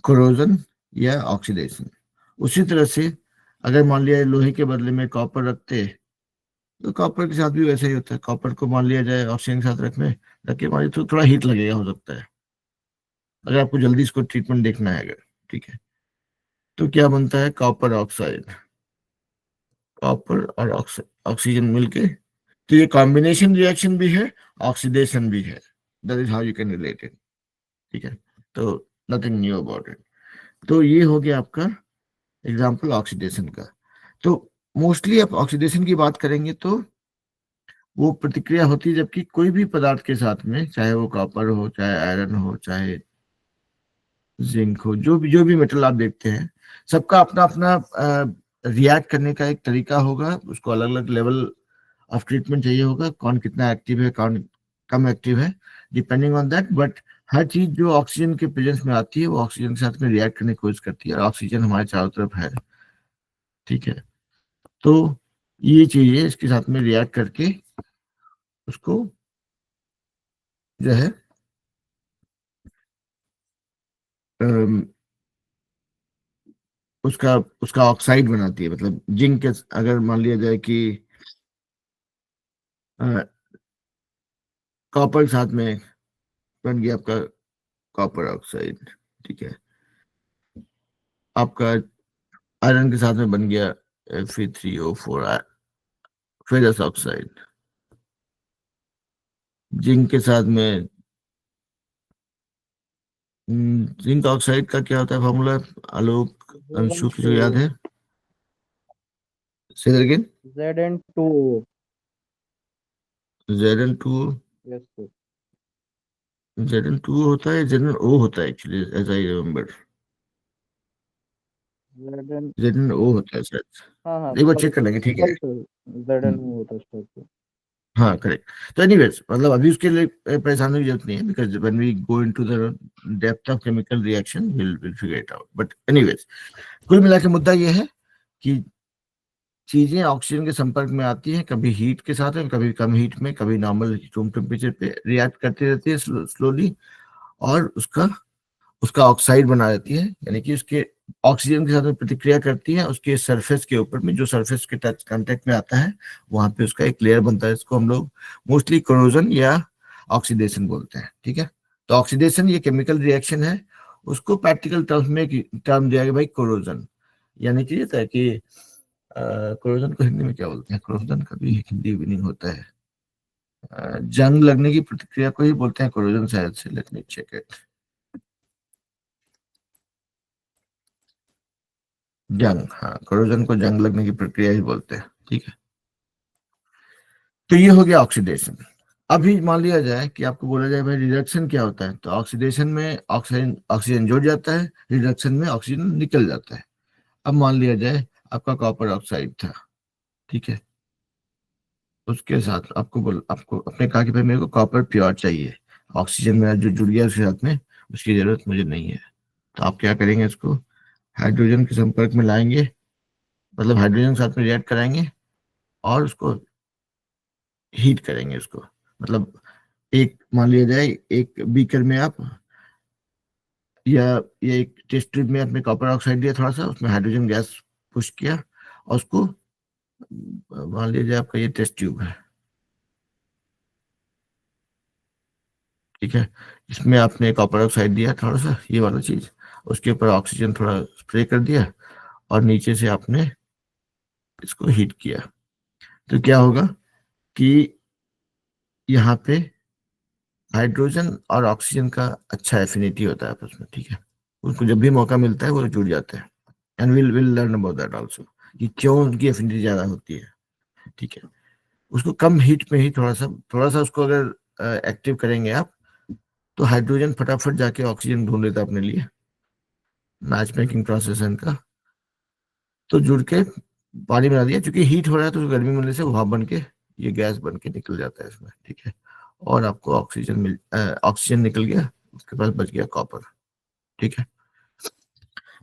कोरोजन या ऑक्सीडेशन। उसी तरह से अगर मान लिया लोहे के बदले में कॉपर रखते तो कॉपर के साथ भी वैसा ही होता है। कॉपर को मान लिया जाए ऑक्सीजन के साथ रख के मान लिया तो थोड़ा हीट लगेगा हो सकता है, अगर आपको जल्दी इसको ट्रीटमेंट देखना है अगर, ठीक है। तो क्या बनता है, कॉपर ऑक्साइड, कॉपर और ऑक्सीजन मिलके, तो ये कॉम्बिनेशन रिएक्शन भी है, ऑक्सीडेशन भी है। That is how you can relate it, ठीक है। तो नथिंग न्यू अबाउट इट। तो ये हो गया आपका एग्जाम्पल ऑक्सीडेशन का। तो मोस्टली आप ऑक्सीडेशन की बात करेंगे तो वो प्रतिक्रिया होती है जबकि कोई भी पदार्थ के साथ में, चाहे वो कॉपर हो, चाहे आयरन हो, चाहे जिंक हो, जो भी मेटल आप देखते हैं, सबका अपना अपना रिएक्ट करने का एक तरीका होगा। उसको अलग अलग लेवल ऑफ ट्रीटमेंट चाहिए होगा, कौन कितना एक्टिव है, कौन कम एक्टिव है, डिपेंडिंग ऑन दैट। बट हर चीज जो ऑक्सीजन के प्रेजेंस में आती है वो ऑक्सीजन के साथ में रिएक्ट करने की कोशिश करती है, और ऑक्सीजन हमारे चारों तरफ है, ठीक है। तो ये चीजें इसके साथ में रिएक्ट करके उसको जो है अम, उसका उसका ऑक्साइड बनाती है। मतलब जिंक के अगर मान लिया जाए कि कॉपर के साथ में बन गया आपका कॉपर ऑक्साइड, ठीक है। आपका आयरन के साथ में बन गया Fe3O4 फेरस ऑक्साइड। जिंक के साथ में जिंक ऑक्साइड का क्या होता है फॉर्मूला, आलोक अंशु की जो याद है, से again, Zn2O। Zn2, yes sir. Zn2 होता है, Zno होता है actually, as I remember Zn। Zno होता है शायद, हाँ हाँ एक बार सॉरी चेक कर लेंगे, ठीक है। सर, Zn होता है शायद। हाँ करेक्ट। तो एनीवेज मतलब अभी उसके लिए परेशानी की जरूरत नहीं है, because when we go into the depth of chemical reaction will figure it out. But anyways कुल मिला के मुद्दा ये है कि चीजें ऑक्सीजन के संपर्क में आती हैं, कभी हीट के साथ में, कभी कम हीट में, कभी नॉर्मल रूम टेम्परेचर पे रिएक्ट करती रहती है स्लोली, और उसका उसका ऑक्साइड बना देती है, यानी कि उसके ऑक्सीजन के साथ में प्रतिक्रिया करती है, उसके सरफेस के ऊपर में, जो सरफेस के टच कांटेक्ट में आता है वहां पे उसका एक लेयर बनता है। इसको हम लोग मोस्टली कोरोजन या ऑक्सीडेशन बोलते हैं, ठीक है। तो ऑक्सीडेशन ये केमिकल रिएक्शन है, उसको प्रैक्टिकल टर्म्स में टर्म दिया गया भाई कोरोजन, यानी कि ये था कि कोरोजन को हिंदी में क्या बोलते हैं, कोरोजन का भी हिंदी मीनिंग होता है, जंग लगने की प्रतिक्रिया को ही बोलते हैं कोरोजन शायद से, लेट मी चेक इट। जंग, हाँ, कोरोजन को जंग लगने की प्रक्रिया ही बोलते हैं, ठीक है। तो ये हो गया ऑक्सीडेशन। अभी मान लिया जाए कि आपको बोला जाए भाई रिडक्शन क्या होता है, तो ऑक्सीडेशन में ऑक्सीजन ऑक्सीजन जुड़ जाता है, रिडक्शन में ऑक्सीजन निकल जाता है। अब मान लिया जाए आपका कॉपर ऑक्साइड था, ठीक है, उसके साथ आपको अपने कहा कि भाई मेरे को कॉपर प्योर चाहिए, ऑक्सीजन मेरा जो जुड़ गया उसके साथ में, उसकी जरूरत मुझे नहीं है। तो आप क्या करेंगे, इसको हाइड्रोजन के संपर्क में लाएंगे, मतलब हाइड्रोजन के साथ में रिएक्ट कराएंगे और उसको हीट करेंगे उसको। मतलब एक मान लिया जाए एक बीकर में आप या ये एक टेस्ट ट्यूब में आपने कॉपर ऑक्साइड दिया थोड़ा सा, उसमें हाइड्रोजन गैस पुश किया और उसको, मान लीजिए आपका ये टेस्ट ट्यूब है, ठीक है, इसमें आपने कॉपर ऑक्साइड दिया थोड़ा सा, ये वाला चीज, उसके ऊपर ऑक्सीजन थोड़ा स्प्रे कर दिया और नीचे से आपने इसको हीट किया। तो क्या होगा कि यहाँ पे हाइड्रोजन और ऑक्सीजन का अच्छा एफिनिटी होता है आपस में, ठीक है। उसको जब भी मौका मिलता है वो जुड़ जाते हैं, and will learn about that also कि क्यों उनकी एफिनिटी ज्यादा होती है, ठीक है। उसको कम हीट में ही थोड़ा सा उसको अगर एक्टिव करेंगे आप, तो हाइड्रोजन फटाफट जाके ऑक्सीजन ढूंढ लेता है अपने लिए, मैच मेकिंग प्रोसेस है इनका। तो जुड़ के पानी बना दिया, क्योंकि हीट हो रहा है तो गर्मी मिलने से वहां बन के ये गैस बन के निकल जाता है इसमें, ठीक है। और आपको ऑक्सीजन निकल गया, उसके पास बच गया कॉपर, ठीक है।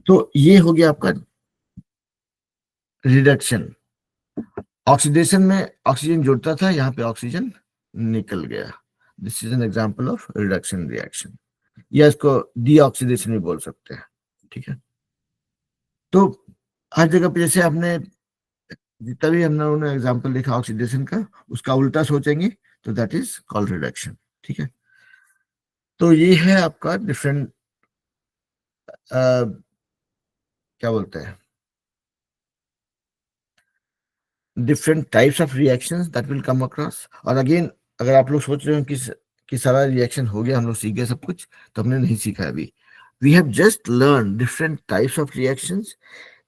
तो ये हो गया आपका रिडक्शन। ऑक्सीडेशन में ऑक्सीजन जुड़ता था, यहाँ पे ऑक्सीजन निकल गया। This is an example of reduction reaction, या इसको डीऑक्सीडेशन भी बोल सकते हैं, ठीक है। तो हर जगह पे जैसे आपने जितना भी हम लोगों ने एग्जाम्पल देखा ऑक्सीडेशन का, उसका उल्टा सोचेंगे तो दैट इज कॉल्ड रिडक्शन। ठीक है, तो ये है आपका डिफरेंट क्या बोलते हैं, different types of reactions that will come across. और अगेन अगर आप लोग सोच रहे हो कि सारा रिएक्शन हो गया, हम लोग सीख गए सब कुछ, तो हमने नहीं सीखा है अभी। We have just learn different types of reactions.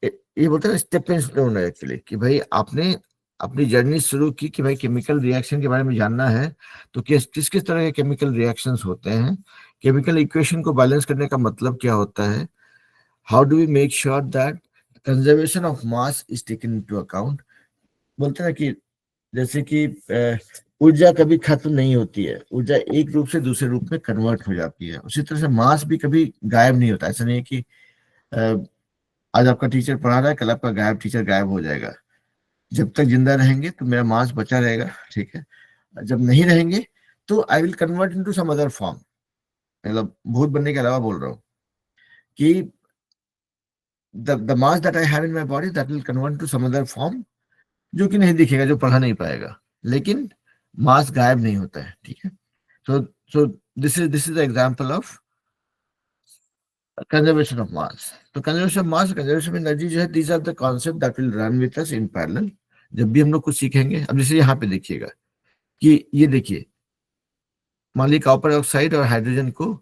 ये बोलते हैं स्टेपिंग स्टोन है एक्चुअली, कि भाई आपने अपनी जर्नी शुरू की कि भाई केमिकल रिएक्शन के बारे में जानना है, तो किस किस किस तरह के केमिकल रिएक्शंस होते हैं, केमिकल इक्वेशन को बैलेंस करने का मतलब क्या होता है, how do we make sure that conservation of mass is taken into account. बोलते हैं कि जैसे कि ऊर्जा कभी खत्म नहीं होती है, ऊर्जा एक रूप से दूसरे रूप में कन्वर्ट हो जाती है। उसी तरह से मास भी कभी गायब नहीं होता। ऐसा नहीं है कि आज आपका टीचर पढ़ा रहा है, कल आपका गायब टीचर गायब हो जाएगा। जब तक जिंदा रहेंगे तो मेरा मास बचा रहेगा, ठीक है। जब नहीं रहेंगे तो I will convert into some other form. मतलब भूत बनने के अलावा बोल रहा हूँ कि the mass that I have in my body that will convert to some other form, जो कि नहीं दिखेगा, जो पढ़ा नहीं पाएगा, लेकिन मास गायब नहीं होता है। ठीक है, so so this is the example of conservation of mass. तो conservation of mass, conservation of energy जो है, these are the concept that will run with us in parallel जब भी हम लोग कुछ सीखेंगे। अब जैसे यहाँ पे देखिएगा कि ये देखिए, मान लीजिए कॉपर ऑक्साइड और हाइड्रोजन को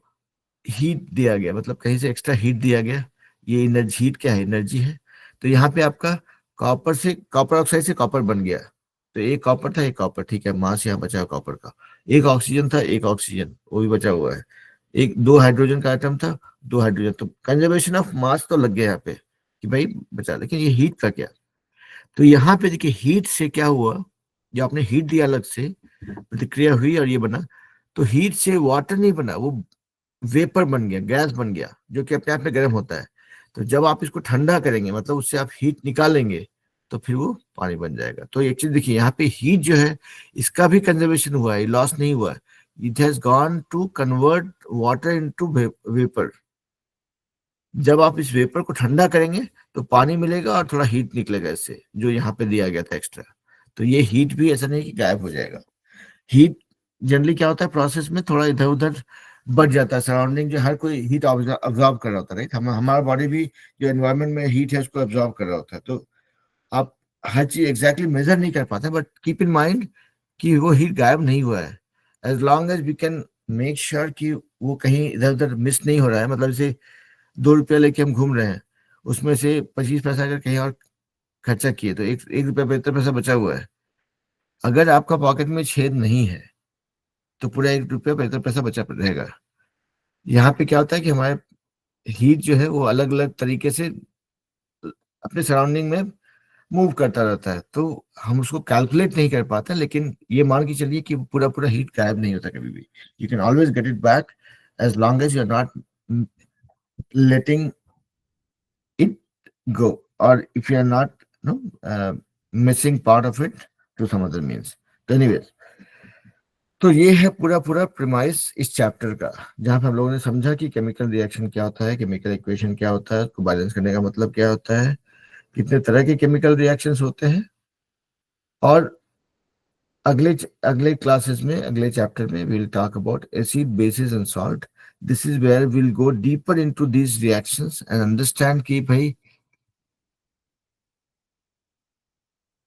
हीट दिया गया, मतलब कहीं से एक्स्ट्रा हीट दिया गया। ये एनर्जी, हीट क्या है, एनर्जी है। तो यहाँ पे आपका कॉपर ऑक्साइड से कॉपर बन गया, तो एक कॉपर था, एक कॉपर, ठीक है, मास यहाँ बचा कॉपर का। एक ऑक्सीजन था, एक ऑक्सीजन, वो भी बचा हुआ है। एक दो हाइड्रोजन का आइटम था, दो हाइड्रोजन। तो कंजर्वेशन ऑफ मास तो लग गया यहाँ पे कि भाई बचा, लेकिन ये हीट का क्या। तो यहाँ पे देखिए हीट से क्या हुआ, जो आपने हीट दिया अलग से, प्रतिक्रिया हुई और ये बना। तो हीट से वाटर नहीं बना, वो वेपर बन गया, गैस बन गया, जो कि अपने आप में गर्म होता है। तो जब आप इसको ठंडा करेंगे, मतलब उससे आप हीट निकालेंगे, तो फिर वो पानी बन जाएगा। तो एक चीज देखिए, यहाँ पे हीट जो है, इसका भी कंजर्वेशन हुआ है, लॉस नहीं हुआ है। It has gone to convert water into vapour. जब आप इस वेपर को ठंडा करेंगे तो पानी मिलेगा और थोड़ा हीट निकलेगा इससे, जो यहाँ पे दिया गया था एक्स्ट्रा। तो ये हीट भी ऐसा नहीं कि गायब हो जाएगा। हीट जनरली क्या होता है, प्रोसेस में थोड़ा इधर उधर बढ़ जाता है, सराउंडिंग जो हर कोई हीट ऑब्जॉर्व कर रहा होता है, राइट। हमारा बॉडी भी जो एनवायरनमेंट में हीट है उसको ऑब्जॉर्व कर रहा होता है। तो आप हर चीज एग्जैक्टली मेजर नहीं कर पाते, बट कीप इन माइंड कि वो हीट गायब नहीं हुआ है। As long as we can make sure कि वो कहीं इधर उधर मिस नहीं हो रहा है। मतलब जैसे 2 रुपया लेके हम घूम रहे हैं, उसमें से 25 पैसा अगर कहीं और खर्चा किए तो 1 रुपया 75 पैसा बचा हुआ है। अगर आपका पॉकेट में छेद नहीं है तो पूरा 1 रुपया 75 पैसा बचा रहेगा। यहाँ पे क्या होता है कि हमारे हीट जो है वो अलग अलग तरीके से अपने सराउंडिंग में मूव करता रहता है, तो हम उसको कैलकुलेट नहीं कर पाते। लेकिन ये मान के चलिए कि पूरा पूरा हीट गायब नहीं होता कभी भी। You can always get it back as long as you are not letting it go, or if you are not missing part of it to some other means. तो anyways, तो ये है पूरा पूरा प्रीमाइस इस चैप्टर का, जहाँ पे हम लोगों ने समझा कि केमिकल रिएक्शन क्या होता है, केमिकल इक्वेशन क्या होता है, उसको बैलेंस करने का मतलब क्या होता है, कितने तरह के केमिकल रिएक्शंस होते हैं। और अगले अगले क्लासेस में, अगले चैप्टर में we will talk about acid, bases and salt. This is where we will go deeper into these reactions and understand कि भाई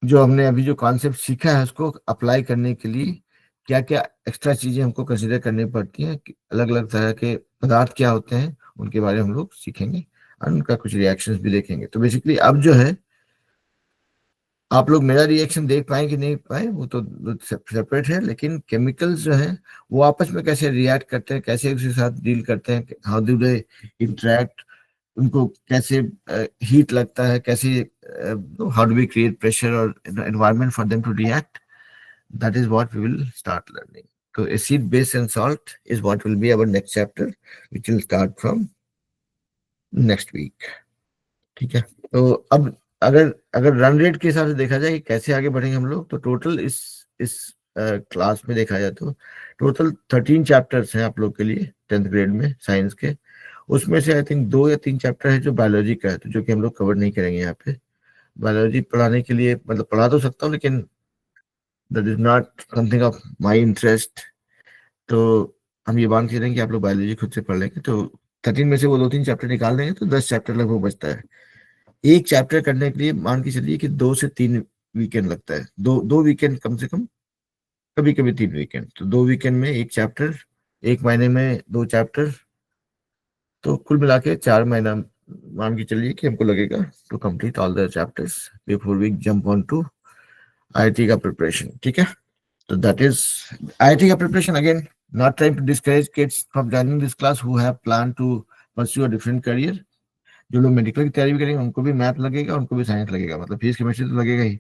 जो हमने अभी जो कॉन्सेप्ट सीखा है उसको अप्लाई करने के लिए क्या क्या एक्स्ट्रा चीजें हमको कंसिडर करनी पड़ती हैं। अलग अलग तरह के पदार्थ क्या होते हैं उनके बारे में हम लोग सीखेंगे और उनका कुछ रिएक्शंस भी देखेंगे। तो बेसिकली अब जो है, आप लोग मेरा रिएक्शन देख पाए कि नहीं पाए वो तो सेपरेट है, लेकिन केमिकल्स जो हैं वो आपस में कैसे रिएक्ट करते हैं, कैसे उसके साथ डील करते हैं, हाउ डू दे इंटरेक्ट, उनको कैसे हीट लगता है, कैसे how do we create pressure और environment for them to react, that is what we will start learning. तो acid, base and salt is what will be our next chapter which will start from next week. ठीक है, तो अब अगर अगर run rate के हिसाब से देखा जाए कि कैसे आगे बढ़ेंगे हम लोग, तो टोटल इस क्लास में देखा जाए तो टोटल 13 चैप्टर्स हैं आप लोग के लिए 10th ग्रेड में साइंस के, उसमें से आई थिंक 2 या 3 चैप्टर है जो बायोलॉजी का है, तो जो कि हम लोग कवर नहीं करेंगे यहाँ पे। बायोलॉजी पढ़ाने के लिए मतलब पढ़ा तो सकता हूँ, लेकिन that is not something of my interest. तो हम ये मान के चलेंगे कि आप लोग बायोलॉजी खुद से पढ़ लेंगे, तो 13 में से वो 2-3 चैप्टर निकाल देंगे तो 10 चैप्टर लगभग बचता है। एक चैप्टर करने के लिए मान के चलिए कि 2 से 3 वीकेंड लगता है, दो वीकेंड कम से कम, कभी कभी 3 वीकेंड। तो 2 वीकेंड में एक चैप्टर, 1 महीने में 2 चैप्टर, तो कुल मिला के 4 महीना मान के चलिए कि हमको लगेगा to complete all the chapters before we jump on to IIT का प्रिपरेशन। ठीक है, तो दैट इज आईआईटी का preparation. Again, not trying to discourage kids from joining this class who have plan to pursue a different career. जो लोग medical की तैयारी भी करेंगे उनको भी मैथ लगेगा, उनको भी साइंस लगेगा, मतलब फिजिक्स केमिस्ट्री तो लगेगा ही।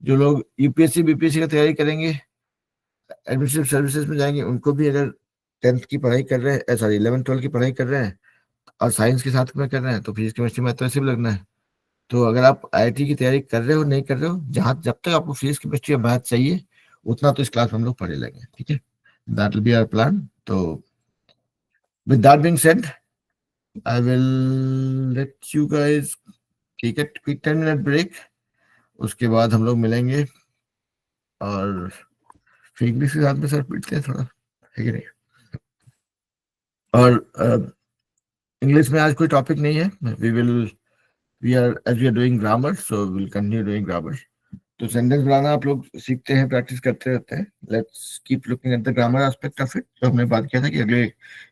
जो लोग यूपीएससी बीपीएससी की तैयारी करेंगे, एडमिनिस्ट्रेटिव सर्विसेज में जाएंगे, उनको भी अगर 10th की पढ़ाई कर रहे हैं, सॉरी 11th-12th की पढ़ाई कर रहे हैं और साइंस के साथ में कर रहे हैं, तो फिजिक्स केमिस्ट्री मैथ तो ऐसे भी लगना है। तो अगर आप आईआईटी की तैयारी कर रहे हो नहीं कर रहे हो, जब तक आपको फिजिक्स केमिस्ट्री या मैथ चाहिए उतना तो इस क्लास में हम लोग पढ़े लेंगे। ठीक है, that will be our plan. तो with that being said, I will let you guys take it quick 10 minute break. उसके बाद हम लोग मिलेंगे और फिर इंग्लिश के साथ में सर पीटते हैं थोड़ा, है कि नहीं। और इंग्लिश में आज कोई टॉपिक नहीं है, we are doing grammar, so will continue doing grammar. तो सेंटेंस बनाना आप लोग सीखते हैं, प्रैक्टिस करते रहते हैं। Let's keep looking at the grammar aspect of it. तो हमने बात किया था कि अगले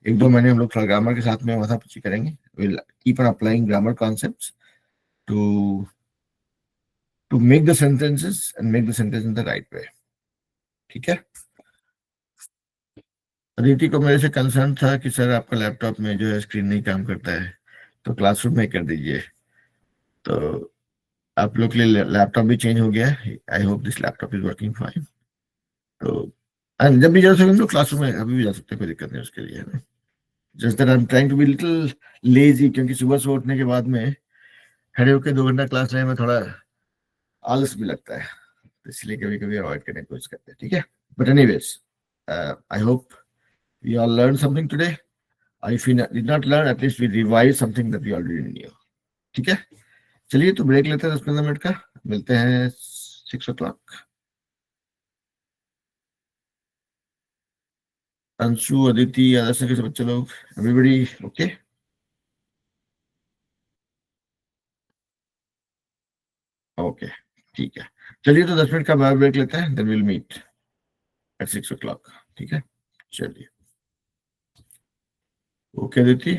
1-2 महीने हम लोग थोड़ा ग्रामर के साथ में माथापच्ची करेंगे। Will keep on applying grammar concepts to make the sentences and make the sentence in the right way. ठीक है, अदिति को मेरे से कंसर्न था कि सर आपका लैपटॉप में जो है स्क्रीन नहीं काम करता है, तो क्लासरूम में कर दीजिए। तो आप लोग के लिए लैपटॉप भी चेंज हो गया है। I hope this laptop is working fine. तो जब भी जा सके हम लोग क्लासरूम में अभी भी जा सकते हैं, कोई दिक्कत नहीं उसके लिए, है ना। Just that I am trying to be little lazy, क्योंकि सुबह से उठने के बाद में खड़े होकर 2 घंटा क्लास लेने में थोड़ा आलस भी लगता है, तो इसलिए कभी कभी अवॉइड करने की कोशिश करते हैं। ठीक है, but anyways, I hope you all learned something today, or if you did not learn, at least we revised something that we already knew. ठीक है, चलिए तो ब्रेक लेते हैं 10-15 मिनट का, मिलते हैं 6 o'clock। अंशु, अदिति, आदर्श के सब बच्चे लोग, एवरीबॉडी ओके? ओके, ठीक है, चलिए तो 10 मिनट का ब्रेक लेते हैं, then will meet at 6 o'clock। ठीक है, चलिए, ओके अदिति।